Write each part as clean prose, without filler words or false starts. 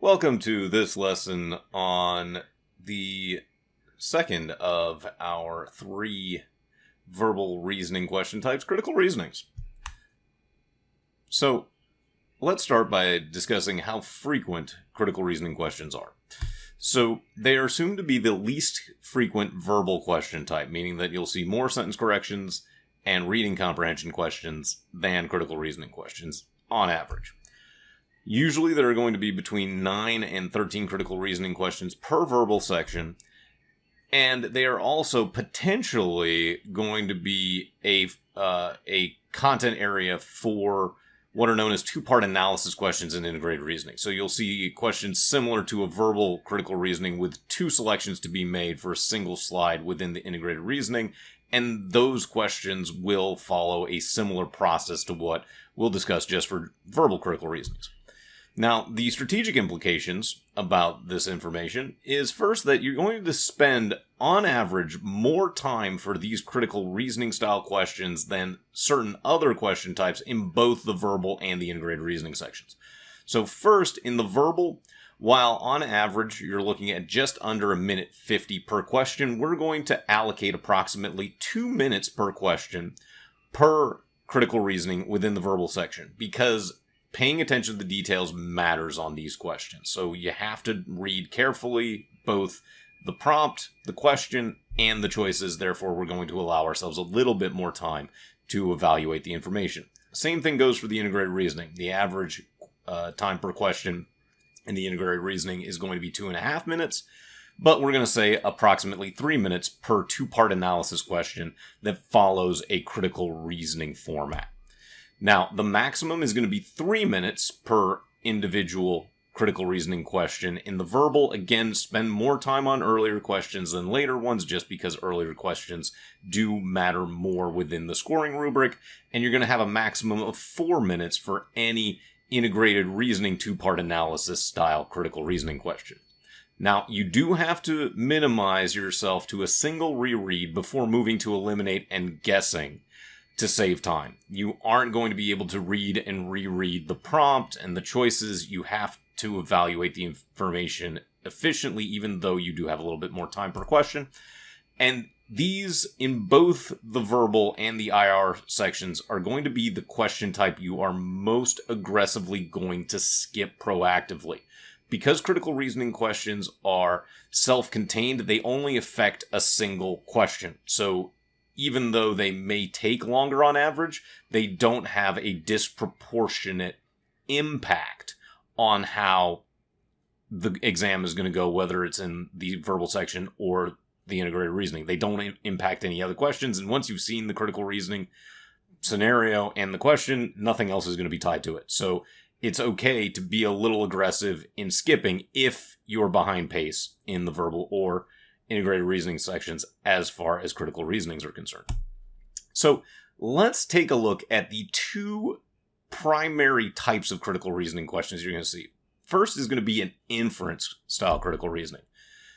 Welcome to this lesson on the second of our 3 verbal reasoning question types, critical reasonings. So let's start by discussing how frequent critical reasoning questions are. So they are assumed to be the least frequent verbal question type, meaning that you'll see more sentence corrections and reading comprehension questions than critical reasoning questions on average. Usually there are going to be between 9 and 13 critical reasoning questions per verbal section, and they are also potentially going to be a content area for what are known as two-part analysis questions in integrated reasoning. So you'll see questions similar to a verbal critical reasoning with 2 selections to be made for a single slide within the integrated reasoning, and those questions will follow a similar process to what we'll discuss just for verbal critical reasonings. Now, the strategic implications about this information is first that you're going to spend, on average, more time for these critical reasoning style questions than certain other question types in both the verbal and the integrated reasoning sections. So first, in the verbal, while on average you're looking at just under 1:50 per question, we're going to allocate approximately 2 minutes per question per critical reasoning within the verbal section, because paying attention to the details matters on these questions. So you have to read carefully both the prompt, the question, and the choices. Therefore, we're going to allow ourselves a little bit more time to evaluate the information. Same thing goes for the integrated reasoning. The average time per question in the integrated reasoning is going to be 2.5 minutes, but we're going to say approximately 3 minutes per 2-part analysis question that follows a critical reasoning format. Now, the maximum is going to be 3 minutes per individual critical reasoning question. In the verbal, again, spend more time on earlier questions than later ones, just because earlier questions do matter more within the scoring rubric, and you're going to have a maximum of 4 minutes for any integrated reasoning 2-part analysis style critical reasoning question. Now, you do have to minimize yourself to a single reread before moving to eliminate and guessing to save time. You aren't going to be able to read and reread the prompt and the choices. You have to evaluate the information efficiently, even though you do have a little bit more time per question. And these, in both the verbal and the IR sections, are going to be the question type you are most aggressively going to skip proactively. Because critical reasoning questions are self-contained, they only affect a single question. So even though they may take longer on average, they don't have a disproportionate impact on how the exam is going to go, whether it's in the verbal section or the integrated reasoning. They don't impact any other questions, and once you've seen the critical reasoning scenario and the question, nothing else is going to be tied to it. So it's okay to be a little aggressive in skipping if you're behind pace in the verbal or integrated reasoning sections as far as critical reasonings are concerned. So let's take a look at the 2 primary types of critical reasoning questions you're going to see. First is going to be an inference style critical reasoning.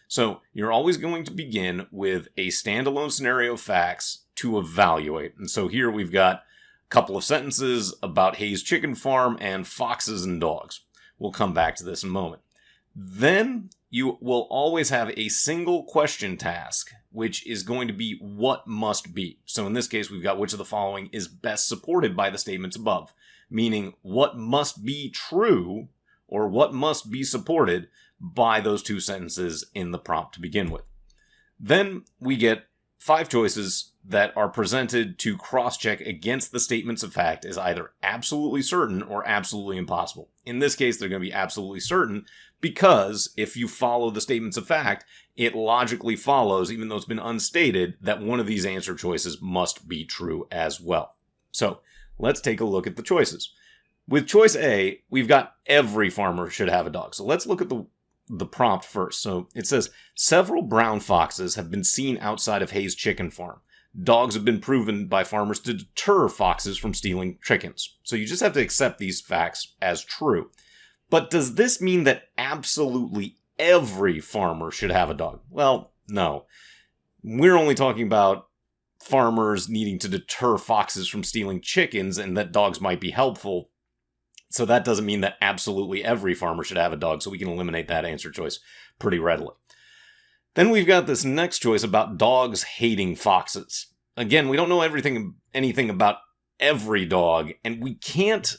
So you're always going to begin with a standalone scenario of facts to evaluate. And so here we've got a couple of sentences about Hayes Chicken Farm and foxes and dogs. We'll come back to this in a moment. Then you will always have a single question task, which is going to be what must be. So in this case, we've got which of the following is best supported by the statements above, meaning what must be true or what must be supported by those 2 sentences in the prompt to begin with. Then we get 5 choices that are presented to cross-check against the statements of fact as either absolutely certain or absolutely impossible. In this case, they're going to be absolutely certain because if you follow the statements of fact, it logically follows, even though it's been unstated, that one of these answer choices must be true as well. So let's take a look at the choices. With choice A, we've got every farmer should have a dog. So let's look at the prompt first. So it says, several brown foxes have been seen outside of Hayes Chicken Farm. Dogs have been proven by farmers to deter foxes from stealing chickens. So you just have to accept these facts as true. But does this mean that absolutely every farmer should have a dog? Well, no. We're only talking about farmers needing to deter foxes from stealing chickens and that dogs might be helpful So that doesn't mean that absolutely every farmer should have a dog, so we can eliminate that answer choice pretty readily. Then we've got this next choice about dogs hating foxes. Again, we don't know anything about every dog, and we can't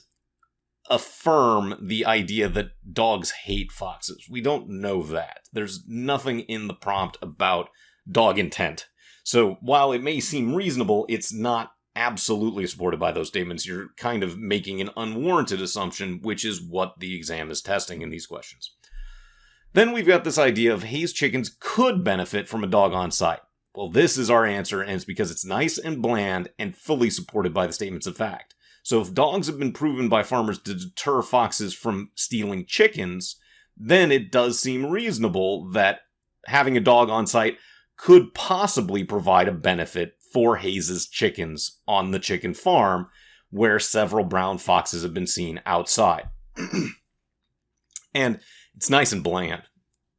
affirm the idea that dogs hate foxes. We don't know that. There's nothing in the prompt about dog intent. So while it may seem reasonable, it's not absolutely supported by those statements. You're kind of making an unwarranted assumption, which is what the exam is testing in these questions. Then we've got this idea of Hayes chickens could benefit from a dog on site. Well, this is our answer, and it's because it's nice and bland and fully supported by the statements of fact. So if dogs have been proven by farmers to deter foxes from stealing chickens, then it does seem reasonable that having a dog on site could possibly provide a benefit for Hayes's chickens on the chicken farm, where several brown foxes have been seen outside. And it's nice and bland.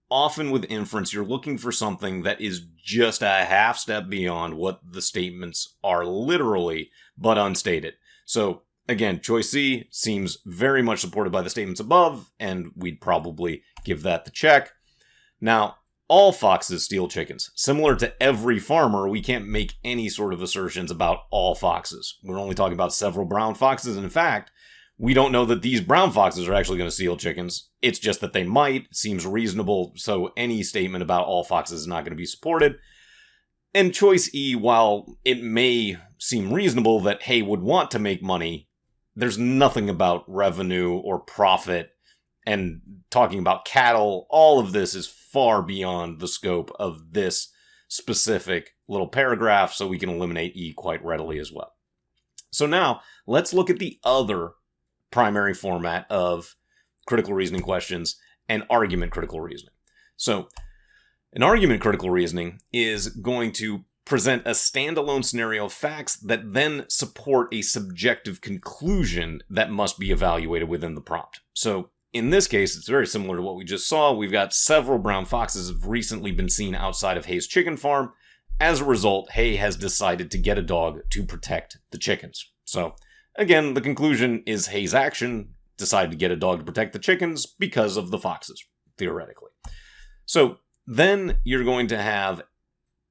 Often with inference, you're looking for something that is just a half step beyond what the statements are literally, but unstated. So again, choice C seems very much supported by the statements above, and we'd probably give that the check. Now, all foxes steal chickens. Similar to every farmer, we can't make any sort of assertions about all foxes. We're only talking about several brown foxes, and in fact, we don't know that these brown foxes are actually going to steal chickens. It's just that they might. Seems reasonable, so any statement about all foxes is not going to be supported. And choice E, while it may seem reasonable that Hay would want to make money, there's nothing about revenue or profit, and talking about cattle. All of this is far beyond the scope of this specific little paragraph, so we can eliminate E quite readily as well. So now, let's look at the other primary format of critical reasoning questions and argument critical reasoning. So, an argument critical reasoning is going to present a standalone scenario of facts that then support a subjective conclusion that must be evaluated within the prompt. So, in this case, it's very similar to what we just saw. We've got several brown foxes have recently been seen outside of Hay's chicken farm. As a result, Hay has decided to get a dog to protect the chickens. So, again, the conclusion is Hay's action decided to get a dog to protect the chickens because of the foxes, theoretically. So, then you're going to have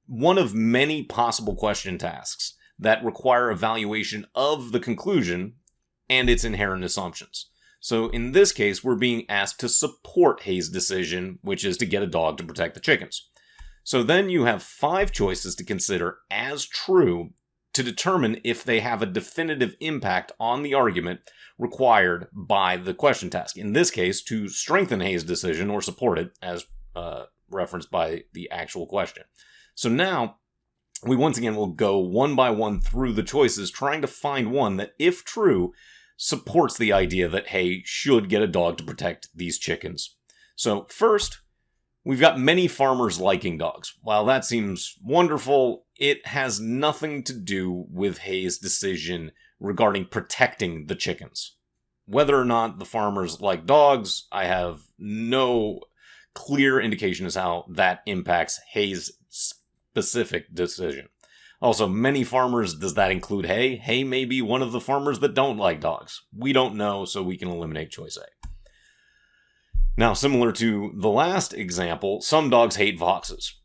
one of many possible question tasks that require evaluation of the conclusion and its inherent assumptions. So in this case, we're being asked to support Hay's decision, which is to get a dog to protect the chickens. So then you have 5 choices to consider as true to determine if they have a definitive impact on the argument required by the question task. In this case, to strengthen Hay's decision or support it, as referenced by the actual question. So now, we once again will go one by one through the choices, trying to find one that, if true, supports the idea that Hay should get a dog to protect these chickens. So first, we've got many farmers liking dogs. While that seems wonderful, it has nothing to do with Hay's decision regarding protecting the chickens. Whether or not the farmers like dogs, I have no clear indication as how that impacts Hay's specific decision. Also, many farmers, does that include Hay? Hay may be one of the farmers that don't like dogs. We don't know, so we can eliminate choice A. Now, similar to the last example, some dogs hate foxes.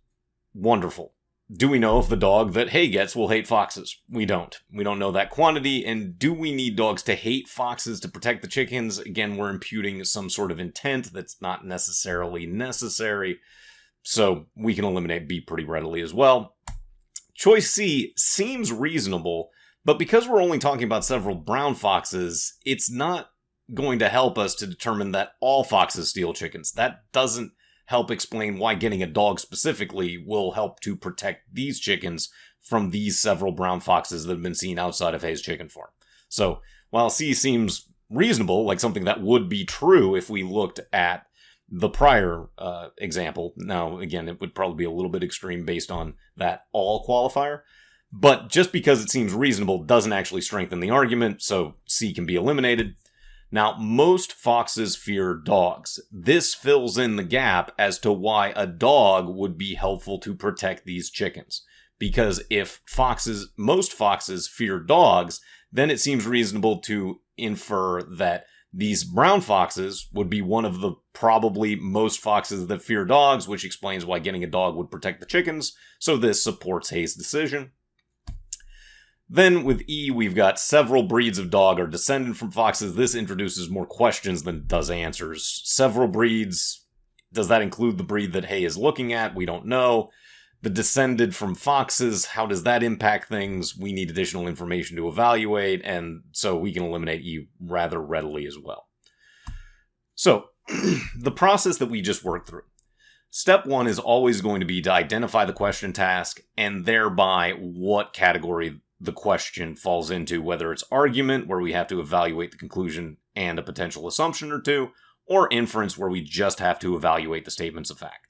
Wonderful. Do we know if the dog that Hay gets will hate foxes? We don't. We don't know that quantity, and do we need dogs to hate foxes to protect the chickens? Again, we're imputing some sort of intent that's not necessarily necessary, so we can eliminate B pretty readily as well. Choice C seems reasonable, but because we're only talking about several brown foxes, it's not going to help us to determine that all foxes steal chickens. That doesn't help explain why getting a dog specifically will help to protect these chickens from these several brown foxes that have been seen outside of Hay's chicken farm. So, while C seems reasonable, like something that would be true if we looked at the prior example, now, again, it would probably be a little bit extreme based on that all qualifier, but just because it seems reasonable doesn't actually strengthen the argument, so C can be eliminated. Now, most foxes fear dogs. This fills in the gap as to why a dog would be helpful to protect these chickens. Because if most foxes fear dogs, then it seems reasonable to infer that These brown foxes would be one of the probably most foxes that fear dogs, which explains why getting a dog would protect the chickens, so this supports Hayes' decision. Then with E, we've got several breeds of dog are descended from foxes. This introduces more questions than it does answers. Several breeds, does that include the breed that Hay is looking at? We don't know. The descended from foxes, how does that impact things? We need additional information to evaluate, and so we can eliminate E rather readily as well. So, the process that we just worked through. Step 1 is always going to be to identify the question task, and thereby what category the question falls into, whether it's argument, where we have to evaluate the conclusion and a potential assumption or two, or inference, where we just have to evaluate the statements of fact.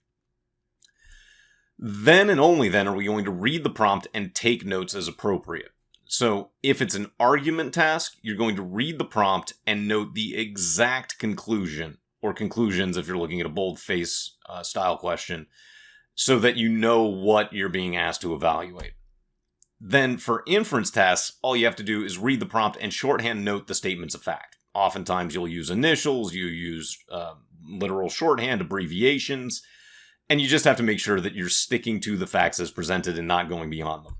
Then and only then are we going to read the prompt and take notes as appropriate. So if it's an argument task, you're going to read the prompt and note the exact conclusion, or conclusions if you're looking at a boldface style question, so that you know what you're being asked to evaluate. Then for inference tasks, all you have to do is read the prompt and shorthand note the statements of fact. Oftentimes you'll use initials, you use literal shorthand, abbreviations, and you just have to make sure that you're sticking to the facts as presented and not going beyond them.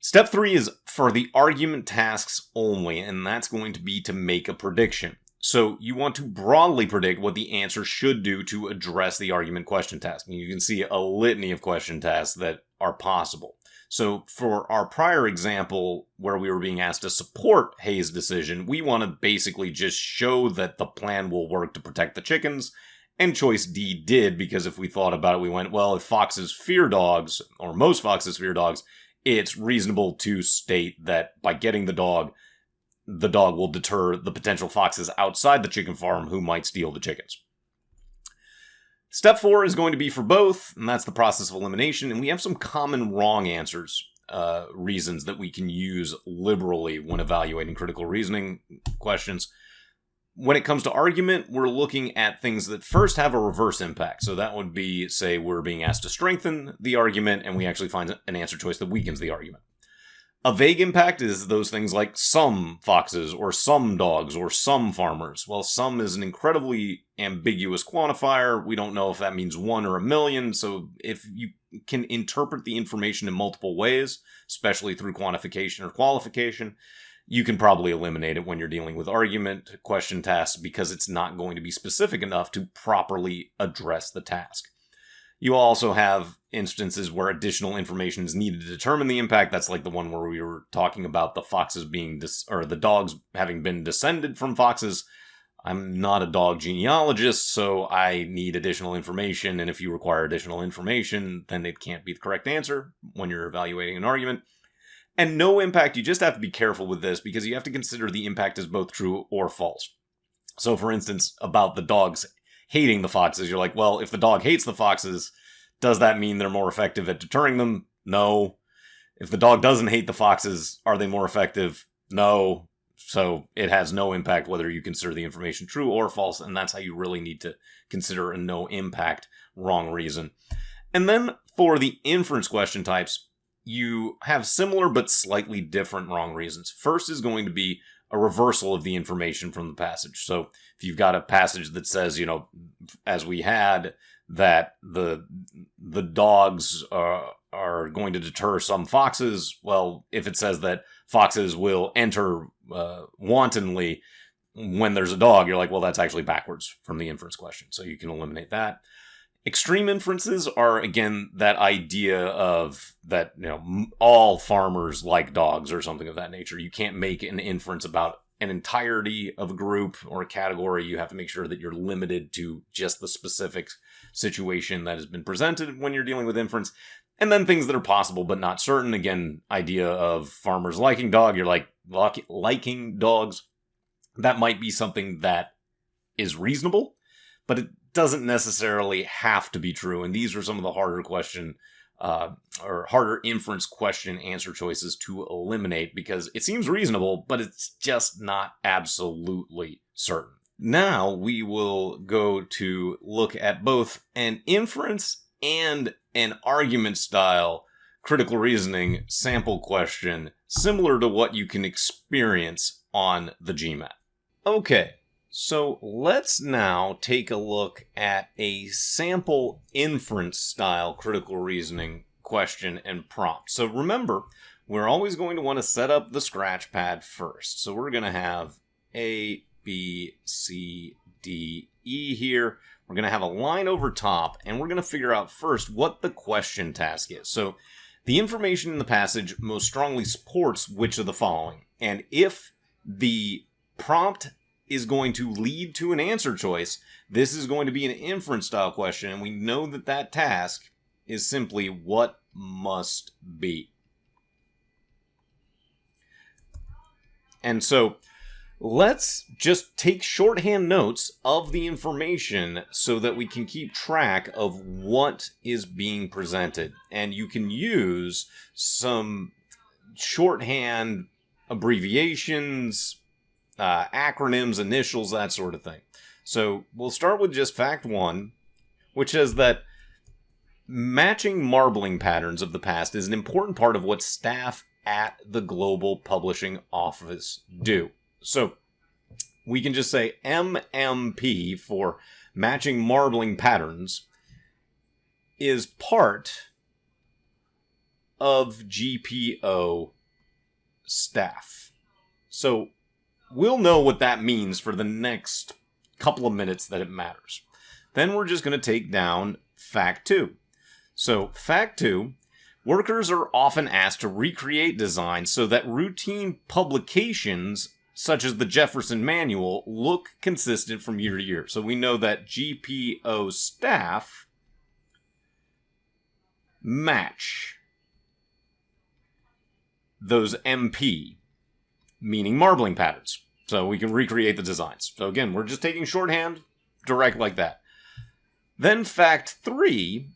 Step 3 is for the argument tasks only, and that's going to be to make a prediction. So you want to broadly predict what the answer should do to address the argument question task. And you can see a litany of question tasks that are possible. So for our prior example, where we were being asked to support Hayes' decision, we want to basically just show that the plan will work to protect the chickens, and choice D did, because if we thought about it, we went, well, if foxes fear dogs, or most foxes fear dogs, it's reasonable to state that by getting the dog will deter the potential foxes outside the chicken farm who might steal the chickens. Step 4 is going to be for both, and that's the process of elimination, and we have some common wrong answers, reasons that we can use liberally when evaluating critical reasoning questions. When it comes to argument, we're looking at things that first have a reverse impact. So that would be, say, we're being asked to strengthen the argument, and we actually find an answer choice that weakens the argument. A vague impact is those things like some foxes, or some dogs, or some farmers. Well, some is an incredibly ambiguous quantifier. We don't know if that means 1 or 1,000,000, so if you can interpret the information in multiple ways, especially through quantification or qualification, you can probably eliminate it when you're dealing with argument question tasks, because it's not going to be specific enough to properly address the task. You also have instances where additional information is needed to determine the impact. That's like the one where we were talking about the foxes being, or the dogs having been descended from foxes. I'm not a dog genealogist, so I need additional information, and if you require additional information, then it can't be the correct answer when you're evaluating an argument. And no impact, you just have to be careful with this, because you have to consider the impact as both true or false. So for instance, about the dogs hating the foxes, you're like, well, if the dog hates the foxes, does that mean they're more effective at deterring them? No. If the dog doesn't hate the foxes, are they more effective? No. So it has no impact whether you consider the information true or false, and that's how you really need to consider a no impact wrong reason. And then for the inference question types, you have similar but slightly different wrong reasons. First is going to be a reversal of the information from the passage. So if you've got a passage that says, as we had, that the dogs are going to deter some foxes, well, if it says that foxes will enter wantonly when there's a dog, you're like, well, that's actually backwards from the inference question. So you can eliminate that. Extreme inferences are, again, that idea of that, all farmers like dogs or something of that nature. You can't make an inference about an entirety of a group or a category. You have to make sure that you're limited to just the specific situation that has been presented when you're dealing with inference. And then things that are possible but not certain. Again, idea of farmers liking dog. You're like, liking dogs. That might be something that is reasonable, but it doesn't necessarily have to be true. And these are some of the harder question or harder inference question answer choices to eliminate, because it seems reasonable, but it's just not absolutely certain. Now we will go to look at both an inference and an argument style critical reasoning sample question, similar to what you can experience on the GMAT. Okay. So let's now take a look at a sample inference-style critical reasoning question and prompt. So remember, we're always going to want to set up the scratch pad first. So we're going to have A, B, C, D, E here. We're going to have a line over top, and we're going to figure out first what the question task is. So the information in the passage most strongly supports which of the following. And if the prompt is going to lead to an answer choice, this is going to be an inference style question, and we know that that task is simply what must be. And so let's just take shorthand notes of the information so that we can keep track of what is being presented. And you can use some shorthand abbreviations, acronyms, initials, that sort of thing. So we'll start with just fact 1, which says that matching marbling patterns of the past is an important part of what staff at the Global Publishing Office do. So we can just say MMP for matching marbling patterns is part of GPO staff. So we'll know what that means for the next couple of minutes that it matters. Then we're just going to take down fact 2. So fact 2, workers are often asked to recreate designs so that routine publications such as the Jefferson Manual look consistent from year to year. So we know that GPO staff match those MP, meaning marbling patterns. So we can recreate the designs. So again, we're just taking shorthand, direct like that. Then fact 3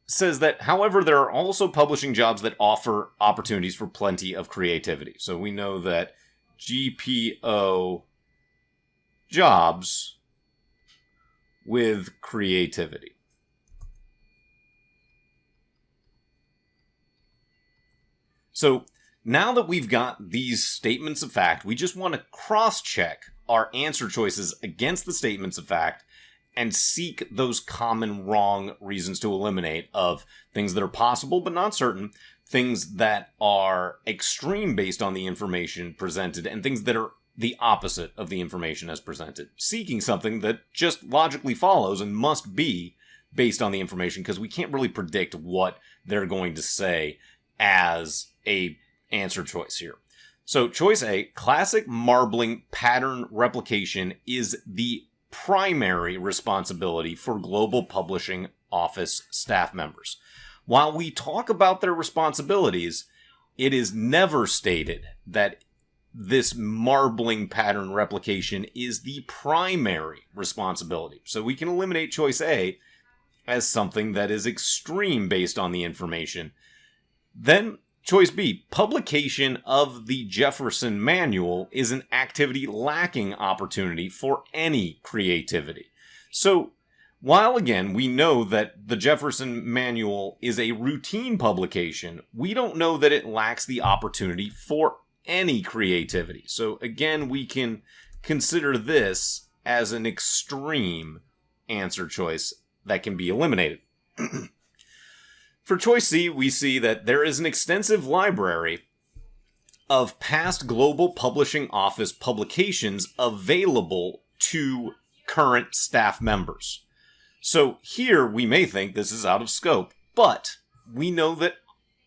says that, however, there are also publishing jobs that offer opportunities for plenty of creativity. So we know that GPO jobs with creativity. So now that we've got these statements of fact, we just want to cross-check our answer choices against the statements of fact and seek those common wrong reasons to eliminate of things that are possible but not certain, things that are extreme based on the information presented, and things that are the opposite of the information as presented. Seeking something that just logically follows and must be based on the information, because we can't really predict what they're going to say as a answer choice here. So choice A, classic marbling pattern replication is the primary responsibility for Global Publishing Office staff members. While we talk about their responsibilities, it is never stated that this marbling pattern replication is the primary responsibility. So we can eliminate choice A as something that is extreme based on the information. Then choice B, publication of the Jefferson Manual is an activity lacking opportunity for any creativity. So, while again we know that the Jefferson Manual is a routine publication, we don't know that it lacks the opportunity for any creativity. So again, we can consider this as an extreme answer choice that can be eliminated. For choice C, we see that there is an extensive library of past Global Publishing Office publications available to current staff members. So here we may think this is out of scope, but we know that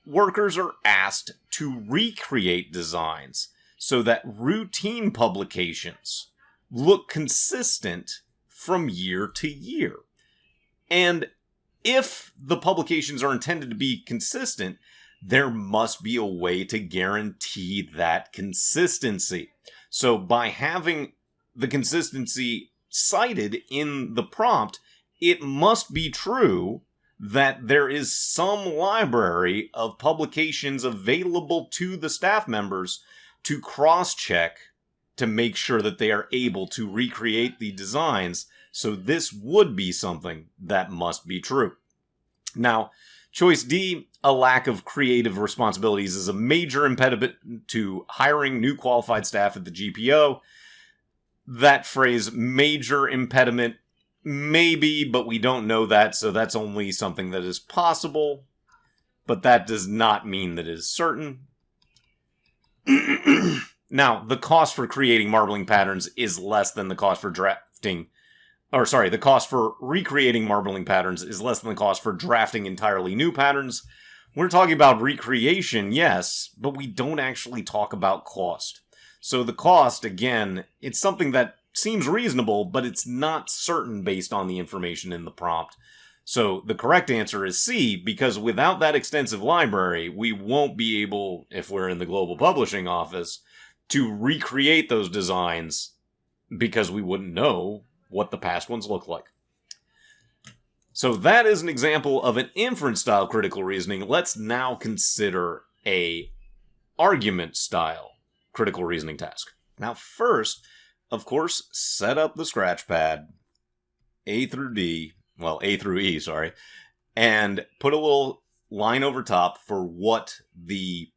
workers are asked to recreate designs so that routine publications look consistent from year to year. And if the publications are intended to be consistent, there must be a way to guarantee that consistency. So by having the consistency cited in the prompt, it must be true that there is some library of publications available to the staff members to cross-check to make sure that they are able to recreate the designs. So this would be something that must be true. Now, choice D, a lack of creative responsibilities is a major impediment to hiring new qualified staff at the GPO. that phrase, major impediment, maybe, but we don't know that, so that's only something that is possible, but that does not mean that it is certain. Now, the cost for creating marbling patterns is less than the cost for the cost for recreating marbling patterns is less than the cost for drafting entirely new patterns. We're talking about recreation, yes, but we don't actually talk about cost. So the cost, again, it's something that seems reasonable, but it's not certain based on the information in the prompt. So the correct answer is C, because without that extensive library, we won't be able, if we're in the global publishing office, to recreate those designs because we wouldn't know what the past ones look like. So that is an example of an inference-style critical reasoning. Let's now consider a argument-style critical reasoning task. Now first, of course, set up the scratchpad, A through E, and put a little line over top for what the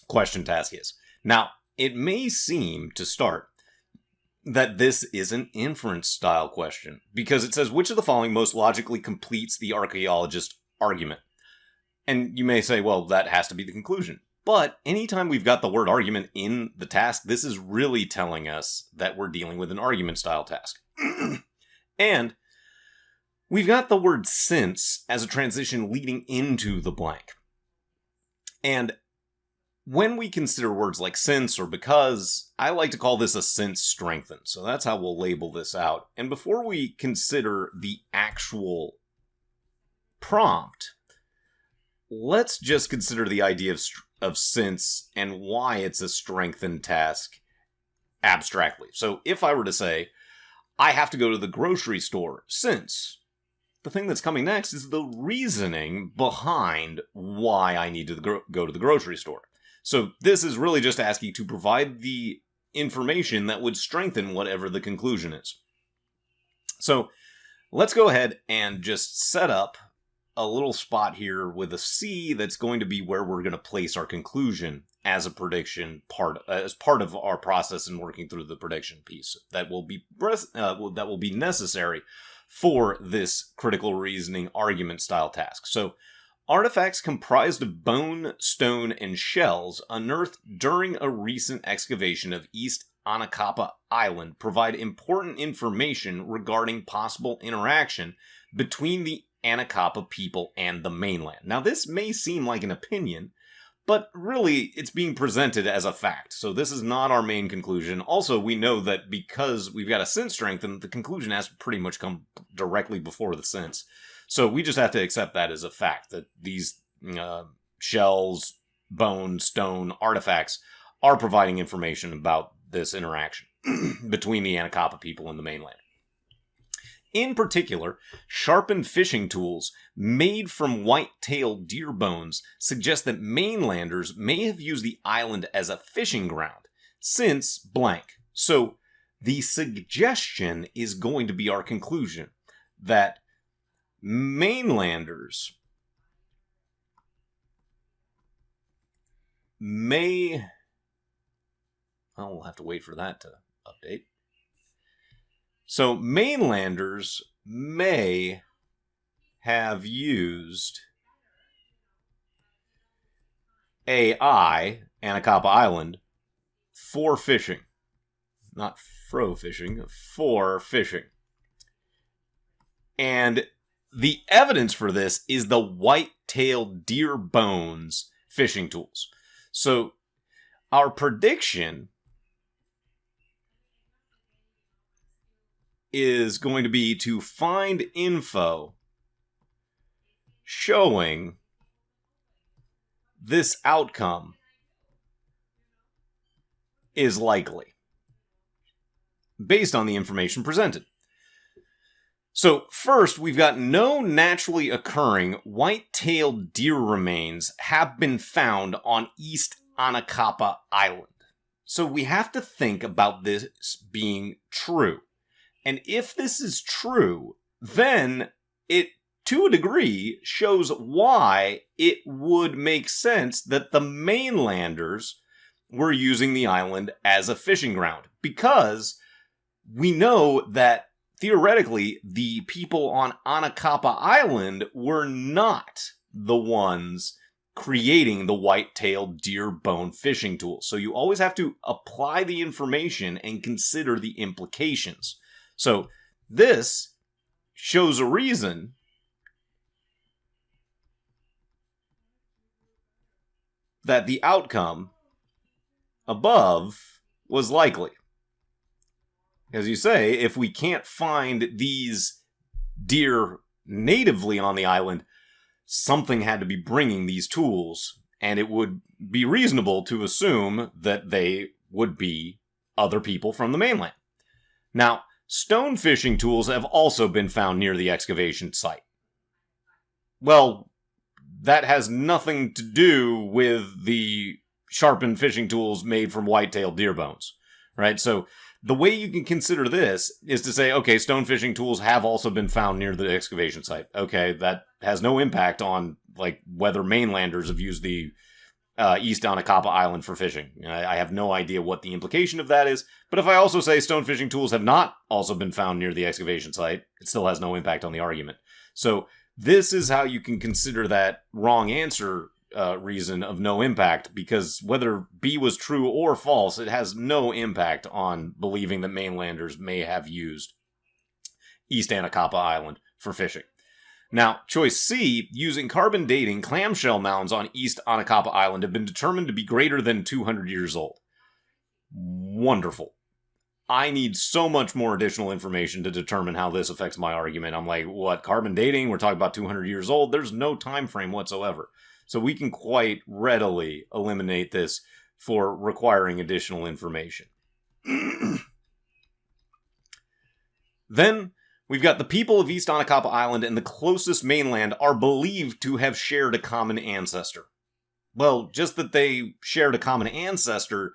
question task is. Now, it may seem to start that this is an inference-style question, because it says, which of the following most logically completes the archaeologist's argument? And you may say, well, that has to be the conclusion. But anytime we've got the word argument in the task, this is really telling us that we're dealing with an argument-style task. And we've got the word since as a transition leading into the blank. And when we consider words like since or because, I like to call this a since strengthened. So that's how we'll label this out. And before we consider the actual prompt, let's just consider the idea of since and why it's a strengthened task abstractly. So if I were to say, I have to go to the grocery store since, the thing that's coming next is the reasoning behind why I need to go to the grocery store. So this is really just asking to provide the information that would strengthen whatever the conclusion is. So let's go ahead and just set up a little spot here with a C that's going to be where we're going to place our conclusion as a prediction as part of our process in working through the prediction piece that will be necessary for this critical reasoning argument style task. So artifacts comprised of bone, stone, and shells unearthed during a recent excavation of East Anacapa Island provide important information regarding possible interaction between the Anacapa people and the mainland. Now, this may seem like an opinion, but really it's being presented as a fact. So this is not our main conclusion. Also, we know that because we've got a since strengthened, the conclusion has to pretty much come directly before the since. So we just have to accept that as a fact, that these shells, bone, stone, artifacts are providing information about this interaction between the Anacapa people and the mainland. In particular, sharpened fishing tools made from white-tailed deer bones suggest that mainlanders may have used the island as a fishing ground, since blank. So the suggestion is going to be our conclusion, that mainlanders may... Well, we'll have to wait for that to update. So mainlanders may have used Anacapa Island, for fishing. Not fro fishing, for fishing. And the evidence for this is the white-tailed deer bones fishing tools. So our prediction is going to be to find info showing this outcome is likely, based on the information presented. So first, we've got no naturally occurring white-tailed deer remains have been found on East Anacapa Island. So we have to think about this being true. And if this is true, then it, to a degree, shows why it would make sense that the mainlanders were using the island as a fishing ground. Because we know that theoretically the people on Anacapa Island were not the ones creating the white-tailed deer bone fishing tool. So you always have to apply the information and consider the implications. So this shows a reason that the outcome above was likely. As you say, if we can't find these deer natively on the island, something had to be bringing these tools, and it would be reasonable to assume that they would be other people from the mainland. Now, stone fishing tools have also been found near the excavation site. Well, that has nothing to do with the sharpened fishing tools made from white-tailed deer bones, right? So the way you can consider this is to say, okay, stone fishing tools have also been found near the excavation site. Okay, that has no impact on like whether mainlanders have used the East Anacapa Island for fishing. I have no idea what the implication of that is, but if I also say stone fishing tools have not also been found near the excavation site, it still has no impact on the argument. So this is how you can consider that wrong answer reason of no impact, because whether B was true or false, it has no impact on believing that mainlanders may have used East Anacapa Island for fishing. Now, choice C, using carbon dating, clamshell mounds on East Anacapa Island have been determined to be greater than 200 years old. Wonderful. I need so much more additional information to determine how this affects my argument. I'm like, what, carbon dating? We're talking about 200 years old? There's no time frame whatsoever. So we can quite readily eliminate this for requiring additional information. Then we've got the people of East Anacapa Island and the closest mainland are believed to have shared a common ancestor. Well, just that they shared a common ancestor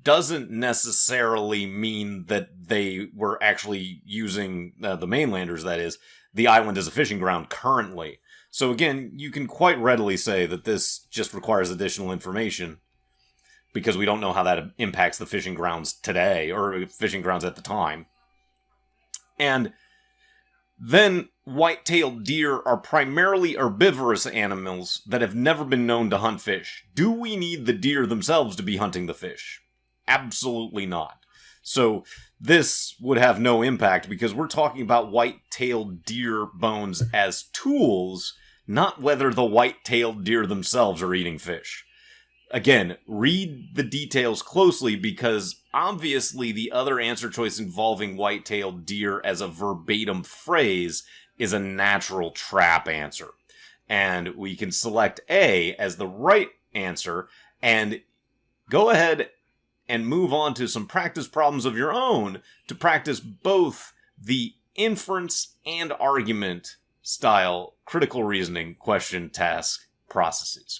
doesn't necessarily mean that they were actually using, the mainlanders, that is, the island as a fishing ground currently. So again, you can quite readily say that this just requires additional information because we don't know how that impacts the fishing grounds today, or fishing grounds at the time. And then white-tailed deer are primarily herbivorous animals that have never been known to hunt fish. Do we need the deer themselves to be hunting the fish? Absolutely not. So this would have no impact because we're talking about white-tailed deer bones as tools, not whether the white-tailed deer themselves are eating fish. Again, read the details closely because obviously the other answer choice involving white-tailed deer as a verbatim phrase is a natural trap answer. And we can select A as the right answer and go ahead and move on to some practice problems of your own to practice both the inference and argument style critical reasoning question task processes.